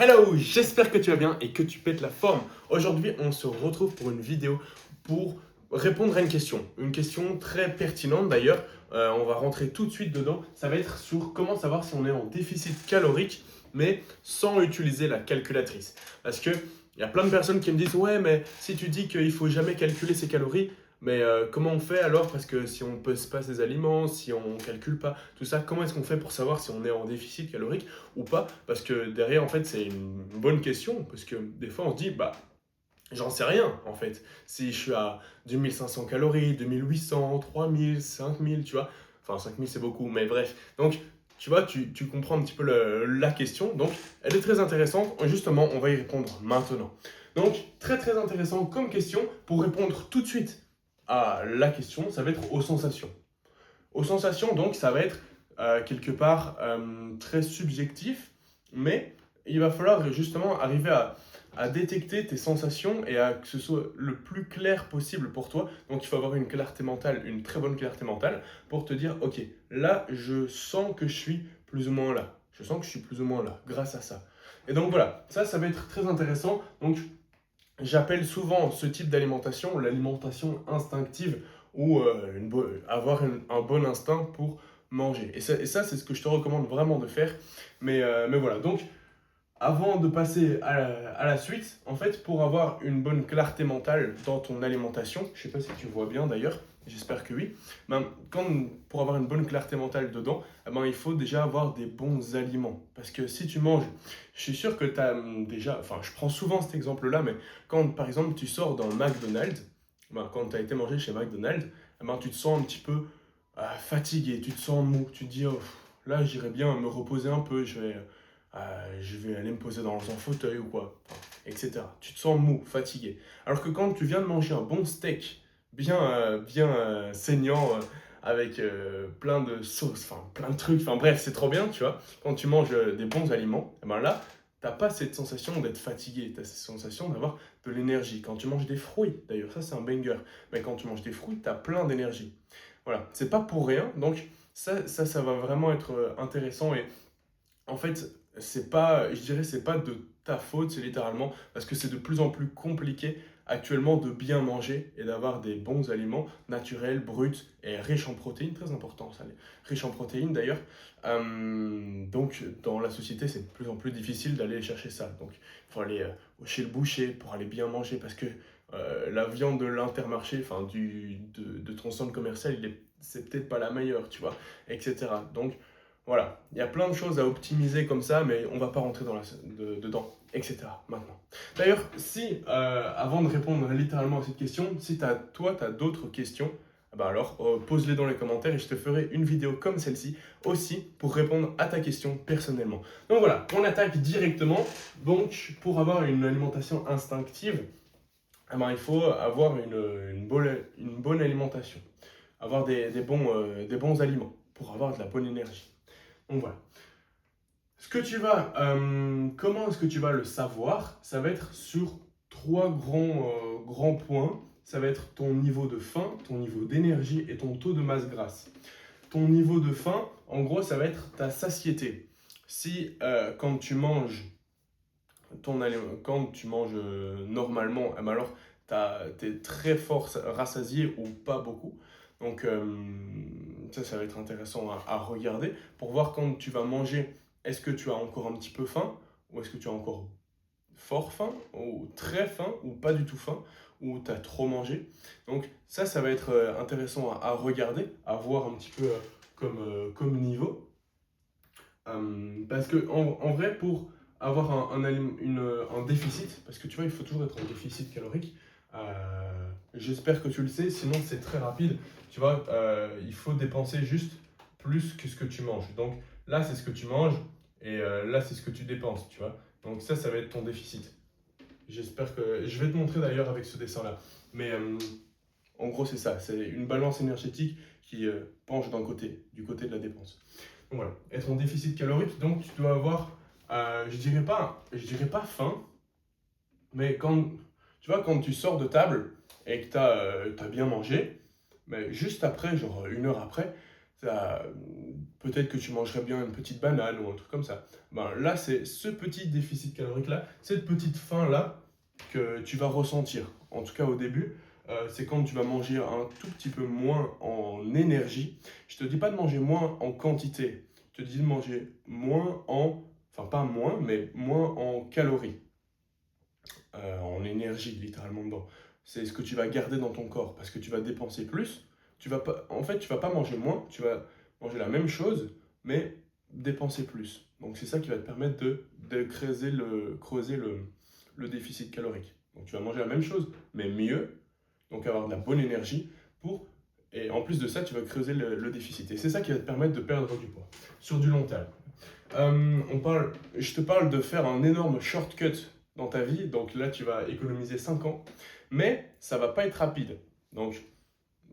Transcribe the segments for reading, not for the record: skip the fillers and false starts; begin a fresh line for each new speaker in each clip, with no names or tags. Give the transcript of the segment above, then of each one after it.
Hello, j'espère que tu vas bien et que tu pètes la forme. Aujourd'hui, on se retrouve pour une vidéo pour répondre à une question très pertinente d'ailleurs. On va rentrer tout de suite dedans. Ça va être sur comment savoir si on est en déficit calorique, mais sans utiliser la calculatrice. Parce que il y a plein de personnes qui me disent ouais, mais si tu dis qu'il faut jamais calculer ses calories, mais comment on fait alors? Parce que si on ne pèse pas ses aliments, si on ne calcule pas tout ça, comment est-ce qu'on fait pour savoir si on est en déficit calorique ou pas? Parce que derrière, en fait, c'est une bonne question. Parce que des fois, on se dit, bah, j'en sais rien, en fait. Si je suis à 2500 calories, 2800, 3000, 5000, tu vois. Enfin, 5000, c'est beaucoup, mais bref. Donc, tu vois, tu comprends un petit peu la question. Donc, elle est très intéressante. Justement, on va y répondre maintenant. Donc, très très intéressant comme question. Pour répondre tout de suite à la question, ça va être aux sensations. Aux sensations, donc, ça va être quelque part très subjectif, mais il va falloir justement arriver à détecter tes sensations et à que ce soit le plus clair possible pour toi. Donc, il faut avoir une clarté mentale, une très bonne clarté mentale pour te dire, ok, là, je sens que je suis plus ou moins là. Je sens que je suis plus ou moins là, grâce à ça. Et donc voilà, ça va être très intéressant. Donc, j'appelle souvent ce type d'alimentation l'alimentation instinctive ou avoir un bon instinct pour manger. Et ça c'est ce que je te recommande vraiment de faire. Mais voilà, donc avant de passer à la suite, en fait, pour avoir une bonne clarté mentale dans ton alimentation, je ne sais pas si tu vois bien d'ailleurs, j'espère que oui, ben, pour avoir une bonne clarté mentale dedans, eh ben, il faut déjà avoir des bons aliments. Parce que si tu manges, je suis sûr que tu as déjà, enfin je prends souvent cet exemple-là, mais quand par exemple tu sors dans McDonald's, ben, quand tu as été manger chez McDonald's, eh ben, tu te sens un petit peu fatigué, tu te sens mou, tu te dis, oh, là j'irais bien me reposer un peu, je vais aller me poser dans un fauteuil ou quoi, enfin, etc. Tu te sens mou, fatigué. Alors que quand tu viens de manger un bon steak, bien saignant, avec plein de sauces, enfin plein de trucs, enfin bref, c'est trop bien, tu vois. Quand tu manges des bons aliments, et ben là, t'as pas cette sensation d'être fatigué, t'as cette sensation d'avoir de l'énergie. Quand tu manges des fruits, d'ailleurs, ça c'est un banger, mais quand tu manges des fruits, t'as plein d'énergie. Voilà, c'est pas pour rien, donc ça va vraiment être intéressant et en fait, c'est pas, je dirais, c'est pas de ta faute, c'est littéralement parce que c'est de plus en plus compliqué actuellement de bien manger et d'avoir des bons aliments naturels, bruts et riches en protéines, très important ça, riches en protéines d'ailleurs. Donc dans la société, c'est de plus en plus difficile d'aller chercher ça. Donc il faut aller chez le boucher pour aller bien manger parce que la viande de l'intermarché, enfin de ton centre commercial, c'est peut-être pas la meilleure, tu vois, etc. Donc voilà, il y a plein de choses à optimiser comme ça, mais on va pas rentrer dedans, etc. maintenant. D'ailleurs, si, avant de répondre littéralement à cette question, si toi, tu as d'autres questions, bah alors pose-les dans les commentaires et je te ferai une vidéo comme celle-ci aussi pour répondre à ta question personnellement. Donc voilà, on attaque directement. Donc pour avoir une alimentation instinctive, eh ben, il faut avoir une bonne alimentation, avoir des bons aliments pour avoir de la bonne énergie. Donc voilà. Comment est-ce que tu vas le savoir? Ça va être sur trois grands points. Ça va être ton niveau de faim, ton niveau d'énergie et ton taux de masse grasse. Ton niveau de faim, en gros, ça va être ta satiété. Si quand tu manges normalement, eh ben alors tu es très fort rassasié ou pas beaucoup. Donc ça va être intéressant à regarder pour voir quand tu vas manger, est-ce que tu as encore un petit peu faim ou est-ce que tu as encore fort faim ou très faim ou pas du tout faim ou tu as trop mangé. Donc ça va être intéressant à regarder, à voir un petit peu comme niveau. Parce que en vrai, pour avoir un déficit, parce que tu vois, il faut toujours être en déficit calorique, j'espère que tu le sais, sinon c'est très rapide. Tu vois, il faut dépenser juste plus que ce que tu manges. Donc là, c'est ce que tu manges et là, c'est ce que tu dépenses, tu vois. Donc ça va être ton déficit. J'espère que... Je vais te montrer d'ailleurs avec ce dessin-là. Mais en gros, c'est ça. C'est une balance énergétique qui penche d'un côté, du côté de la dépense. Donc voilà, être en déficit calorique, donc tu dois avoir, je dirais pas faim, mais tu vois, quand tu sors de table et que tu as bien mangé, mais juste après, genre une heure après, Peut-être que tu mangerais bien une petite banane ou un truc comme ça. Ben, là, c'est ce petit déficit calorique-là, cette petite faim-là que tu vas ressentir. En tout cas, au début, c'est quand tu vas manger un tout petit peu moins en énergie. Je te dis pas de manger moins en quantité. Je te dis de manger moins en... Enfin, pas moins, mais moins en calories. En énergie, littéralement dedans. C'est ce que tu vas garder dans ton corps parce que tu vas dépenser plus. En fait, tu vas pas manger moins, tu vas manger la même chose, mais dépenser plus. Donc c'est ça qui va te permettre de creuser le déficit calorique. Donc tu vas manger la même chose, mais mieux, donc avoir de la bonne énergie et en plus de ça, tu vas creuser le déficit. Et c'est ça qui va te permettre de perdre du poids sur du long terme. Je te parle de faire un énorme shortcut dans ta vie, donc là tu vas économiser 5 ans, mais ça va pas être rapide. Donc,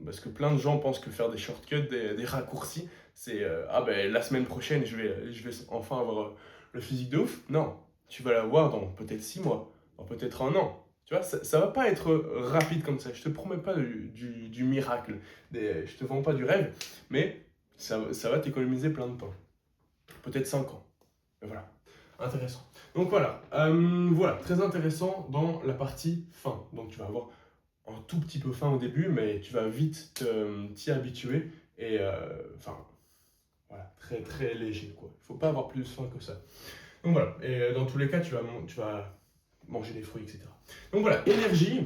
parce que plein de gens pensent que faire des shortcuts, des raccourcis, c'est ah ben la semaine prochaine je vais enfin avoir le physique de ouf. Non, tu vas l'avoir dans peut-être 6 mois, dans peut-être un an. Tu vois, ça va pas être rapide comme ça. Je te promets pas du miracle, je te vends pas du rêve, mais ça va t'économiser plein de temps. Peut-être 5 ans. Mais voilà, intéressant. Donc voilà, très intéressant dans la partie faim. Donc tu vas avoir un tout petit peu faim au début, mais tu vas vite t'y habituer et voilà, très très léger quoi. Il faut pas avoir plus faim que ça. Donc voilà, et dans tous les cas, tu vas manger des fruits, etc. Donc voilà, énergie,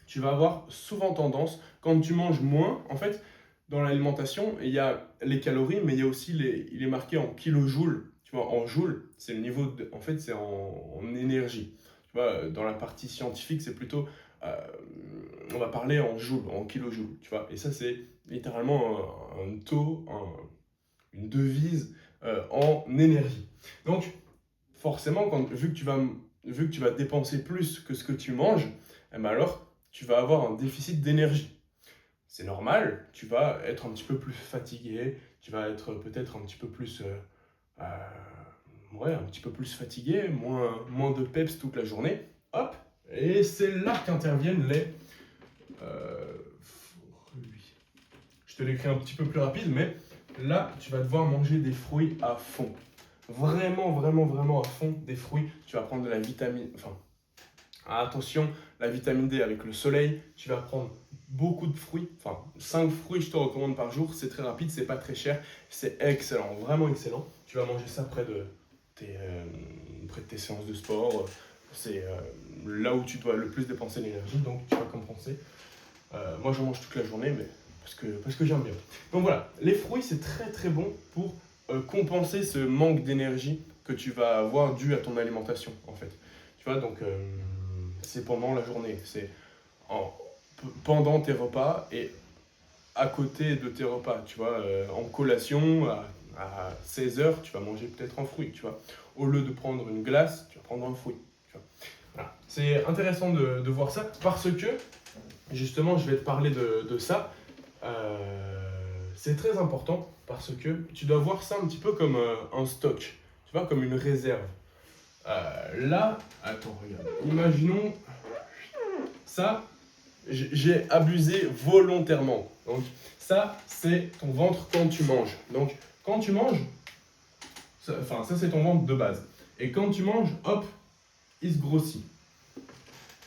tu vas avoir souvent tendance, quand tu manges moins, en fait, dans l'alimentation, il y a les calories, mais il y a aussi il est marqué en kilojoules. Tu vois, en joules, c'est le niveau en fait, c'est en énergie. Tu vois, dans la partie scientifique, c'est plutôt, on va parler en joules, en kilojoules. Tu vois, et ça, c'est littéralement un taux, une devise en énergie. Donc, forcément, vu que tu vas dépenser plus que ce que tu manges, eh ben alors, tu vas avoir un déficit d'énergie. C'est normal, tu vas être un petit peu plus fatigué, tu vas être peut-être un petit peu plus, ouais, un petit peu plus fatigué, moins de peps toute la journée. Hop, et c'est là qu'interviennent les fruits. Je te l'écris un petit peu plus rapide, mais là, tu vas devoir manger des fruits à fond. Vraiment, vraiment, vraiment à fond des fruits. Tu vas prendre de la vitamine, enfin, attention, la vitamine D avec le soleil, tu vas prendre beaucoup de fruits, enfin 5 fruits je te recommande par jour, c'est très rapide, c'est pas très cher, c'est excellent, vraiment excellent. Tu vas manger ça près de tes séances de sport, c'est là où tu dois le plus dépenser l'énergie, donc tu vas compenser. Moi j'en mange toute la journée, mais parce que j'aime bien. Donc voilà, les fruits c'est très très bon pour compenser ce manque d'énergie que tu vas avoir dû à ton alimentation en fait. Tu vois, donc c'est pendant la journée, c'est pendant tes repas et à côté de tes repas, tu vois, en collation, à 16h, tu vas manger peut-être un fruit, tu vois. Au lieu de prendre une glace, tu vas prendre un fruit. Tu vois. Voilà. C'est intéressant de voir ça parce que, justement, je vais te parler de ça. C'est très important parce que tu dois voir ça un petit peu comme un stock, tu vois, comme une réserve. Là, attends, regarde, imaginons ça, j'ai abusé volontairement. Donc ça, c'est ton ventre quand tu manges. Donc quand tu manges, ça c'est ton ventre de base. Et quand tu manges, hop, il se grossit.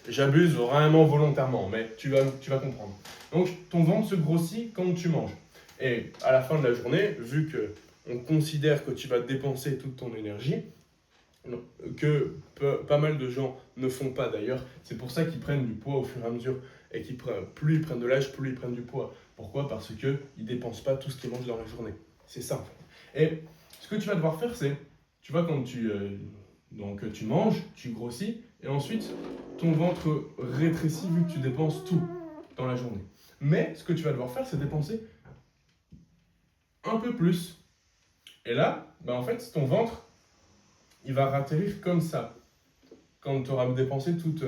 J'abuse vraiment volontairement, mais tu vas comprendre. Donc ton ventre se grossit quand tu manges. Et à la fin de la journée, vu que on considère que tu vas dépenser toute ton énergie, que pas mal de gens ne font pas d'ailleurs, c'est pour ça qu'ils prennent du poids au fur et à mesure et plus ils prennent de l'âge, plus ils prennent du poids. Pourquoi? Parce qu'ils ne dépensent pas tout ce qu'ils mangent dans la journée. C'est ça en fait. Et ce que tu vas devoir faire, c'est, tu vois, quand donc tu manges, tu grossis, et ensuite ton ventre rétrécit vu que tu dépenses tout dans la journée. Mais ce que tu vas devoir faire, c'est dépenser un peu plus. Et là, en fait, ton ventre, il va ratterrir comme ça, quand tu auras dépensé toute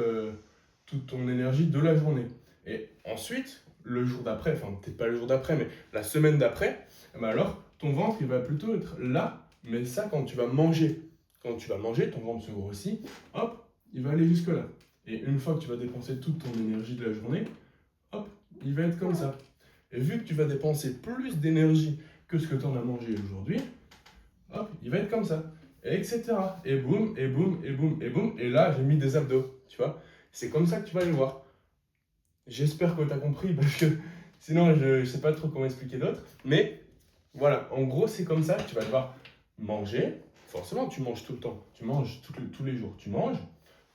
ton énergie de la journée. Et ensuite, le jour d'après, enfin peut-être pas le jour d'après, mais la semaine d'après, alors ton ventre il va plutôt être là, mais ça quand tu vas manger. Quand tu vas manger, ton ventre se grossit, hop, il va aller jusque là. Et une fois que tu vas dépenser toute ton énergie de la journée, hop, il va être comme ça. Et vu que tu vas dépenser plus d'énergie que ce que tu en as mangé aujourd'hui, hop, il va être comme ça, et etc. Et boum, et boum, et boum, et boum. Et là, j'ai mis des abdos, tu vois. C'est comme ça que tu vas le voir. J'espère que tu as compris parce que sinon, je ne sais pas trop comment expliquer d'autre. Mais voilà, en gros, c'est comme ça. Tu vas devoir manger. Forcément, tu manges tout le temps. Tu manges tous les jours. Tu manges.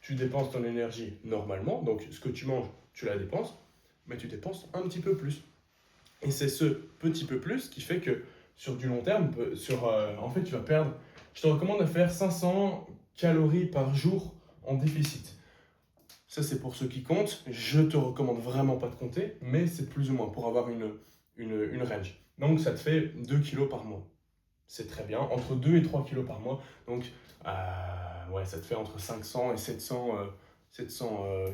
Tu dépenses ton énergie normalement. Donc, ce que tu manges, tu la dépenses. Mais tu dépenses un petit peu plus. Et c'est ce petit peu plus qui fait que sur du long terme, en fait, tu vas perdre. Je te recommande de faire 500 calories par jour en déficit. Ça, c'est pour ceux qui comptent. Je te recommande vraiment pas de compter, mais c'est plus ou moins pour avoir une range. Donc, ça te fait 2 kilos par mois. C'est très bien, entre 2 et 3 kilos par mois. Donc, ouais, ça te fait entre 500 et 700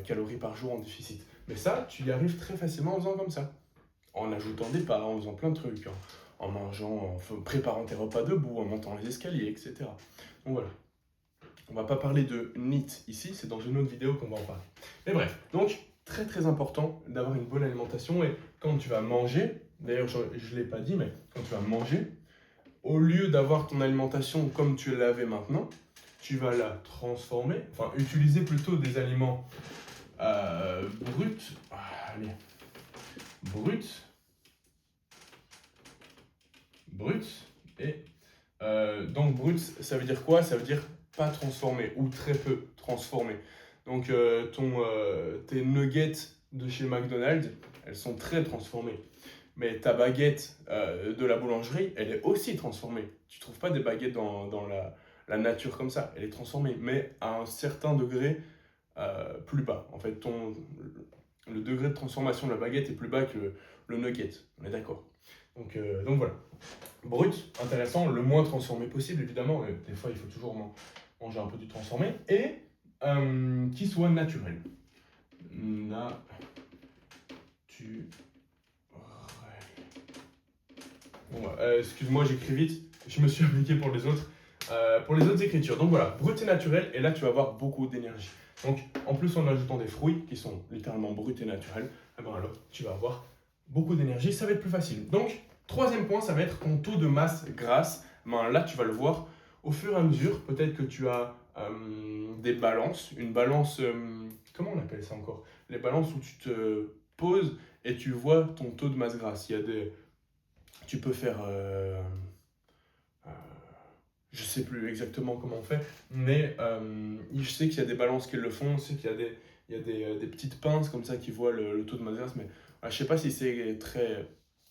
calories par jour en déficit. Mais ça, tu y arrives très facilement en faisant comme ça. En ajoutant des pas, en faisant plein de trucs, en mangeant, en préparant tes repas debout, en montant les escaliers, etc. Donc voilà. On va pas parler de NEAT ici, c'est dans une autre vidéo qu'on va en parler. Mais bref, donc très très important d'avoir une bonne alimentation et quand tu vas manger, d'ailleurs je ne l'ai pas dit, mais quand tu vas manger, au lieu d'avoir ton alimentation comme tu l'avais maintenant, tu vas la transformer, enfin utiliser plutôt des aliments bruts, allez, bruts, et donc brut, ça veut dire quoi? Ça veut dire pas transformé ou très peu transformé. Donc tes nuggets de chez McDonald's, elles sont très transformées. Mais ta baguette de la boulangerie, elle est aussi transformée. Tu ne trouves pas des baguettes dans la nature comme ça. Elle est transformée, mais à un certain degré plus bas. En fait, le degré de transformation de la baguette est plus bas que le nugget. On est d'accord. Donc voilà. Brut, intéressant, le moins transformé possible évidemment. Des fois, il faut toujours manger un peu du transformé. Et qui soit naturel. Naturel. Bon, excuse-moi, j'écris vite. Je me suis appliqué pour les autres écritures. Donc voilà, brut et naturel. Et là, tu vas avoir beaucoup d'énergie. Donc, en plus, en ajoutant des fruits qui sont littéralement bruts et naturels, eh ben alors, tu vas avoir beaucoup d'énergie. Ça va être plus facile. Donc, troisième point, ça va être ton taux de masse grasse. Ben, là, tu vas le voir au fur et à mesure. Peut-être que tu as des balances. Une balance, comment on appelle ça encore? Les balances où tu te poses et tu vois ton taux de masse grasse. Tu peux faire, je sais plus exactement comment on fait, mais je sais qu'il y a des balances qui le font, je sais qu'il y a des petites pinces comme ça qui voient le taux de masse grasse, mais je sais pas si c'est très,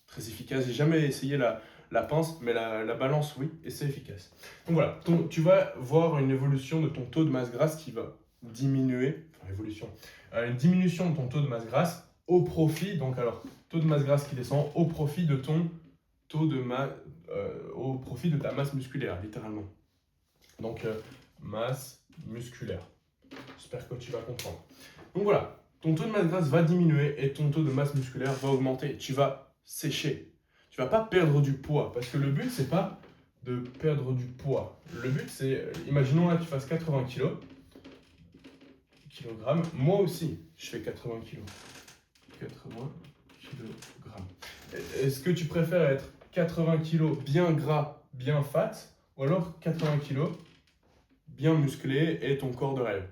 très efficace. J'ai jamais essayé la pince, mais la balance, oui, et c'est efficace. Donc voilà, tu vas voir une évolution de ton taux de masse grasse qui va diminuer, enfin évolution, une diminution de ton taux de masse grasse au profit, donc alors, taux de masse grasse qui descend au profit de ton au profit de ta masse musculaire, littéralement. Donc, masse musculaire. J'espère que tu vas comprendre. Donc voilà, ton taux de masse grasse va diminuer et ton taux de masse musculaire va augmenter. Tu vas sécher. Tu vas pas perdre du poids parce que le but, c'est pas de perdre du poids. Le but, c'est, imaginons là, tu fasses 80 kg. Moi aussi, je fais 80 kg. 80 kg. Est-ce que tu préfères être 80 kg bien gras, bien fat, ou alors 80 kg bien musclé et ton corps de rêve?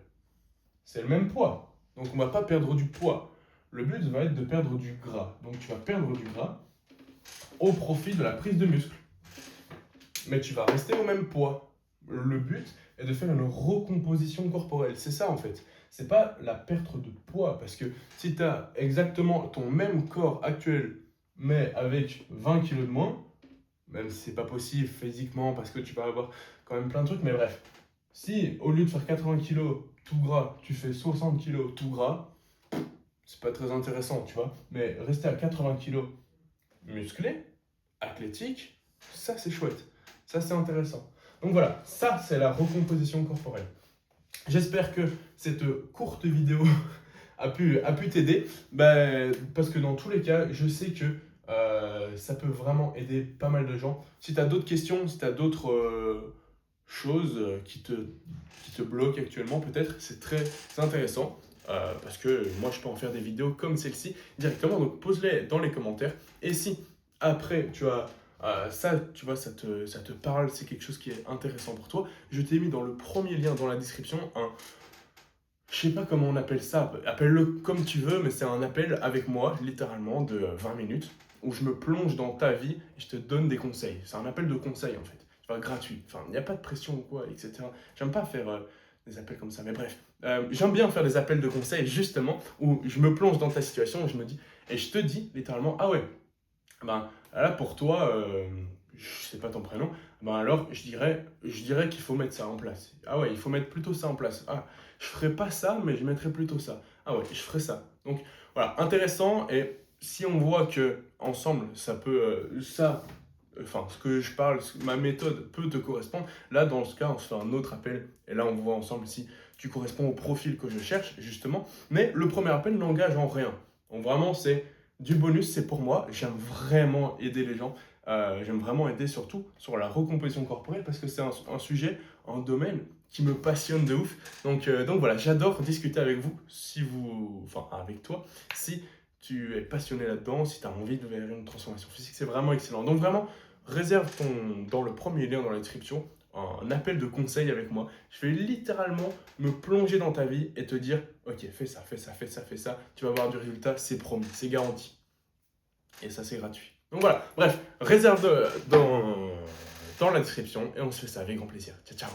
C'est le même poids, donc on ne va pas perdre du poids. Le but va être de perdre du gras. Donc tu vas perdre du gras au profit de la prise de muscle. Mais tu vas rester au même poids. Le but est de faire une recomposition corporelle. C'est ça en fait. C'est pas la perte de poids. Parce que si tu as exactement ton même corps actuel, mais avec 20 kg de moins, même si c'est pas possible physiquement parce que tu vas avoir quand même plein de trucs, mais bref. Si au lieu de faire 80 kg tout gras, tu fais 60 kg tout gras, c'est pas très intéressant, tu vois. Mais rester à 80 kg musclé, athlétique, ça c'est chouette. Ça c'est intéressant. Donc voilà, ça c'est la recomposition corporelle. J'espère que cette courte vidéo a pu t'aider, parce que dans tous les cas, je sais que ça peut vraiment aider pas mal de gens. Si tu as d'autres questions, si tu as d'autres choses qui te bloquent actuellement, peut-être, c'est très intéressant. parce que moi je peux en faire des vidéos comme celle-ci directement. Donc pose-les dans les commentaires. Et si après tu as ça, tu vois, ça te parle, c'est quelque chose qui est intéressant pour toi, je t'ai mis dans le premier lien dans la description je sais pas comment on appelle ça, appelle-le comme tu veux, mais c'est un appel avec moi, littéralement, de 20 minutes, où je me plonge dans ta vie et je te donne des conseils. C'est un appel de conseil en fait, tu vois, gratuit. Enfin, il n'y a pas de pression ou quoi, etc. J'aime pas faire des appels comme ça, mais bref. J'aime bien faire des appels de conseil, justement, où je me plonge dans ta situation et je me dis, et je te dis littéralement, ah ouais, ben là pour toi, je sais pas ton prénom, ben alors je dirais qu'il faut mettre ça en place. Ah ouais, il faut mettre plutôt ça en place. Ah, je ferai pas ça, mais je mettrai plutôt ça. Ah ouais, je ferai ça. Donc voilà, intéressant. Et si on voit que ensemble, ça peut, enfin ce que je parle, ma méthode peut te correspondre, là dans ce cas, on se fait un autre appel. Et là, on voit ensemble si tu corresponds au profil que je cherche, justement. Mais le premier appel n'engage en rien. Donc vraiment, c'est du bonus, c'est pour moi. J'aime vraiment aider les gens. J'aime vraiment aider surtout sur la recomposition corporelle parce que c'est un sujet, un domaine qui me passionne de ouf. Donc voilà, j'adore discuter avec vous, enfin avec toi, si tu es passionné là-dedans, si tu as envie de vers une transformation physique, c'est vraiment excellent. Donc vraiment, réserve dans le premier lien dans la description un appel de conseil avec moi. Je vais littéralement me plonger dans ta vie et te dire, ok, fais ça, fais ça, fais ça, fais ça, tu vas avoir du résultat, c'est promis, c'est garanti. Et ça, c'est gratuit. Donc voilà, bref, réserve dans la description et on se fait ça avec grand plaisir. Ciao, ciao.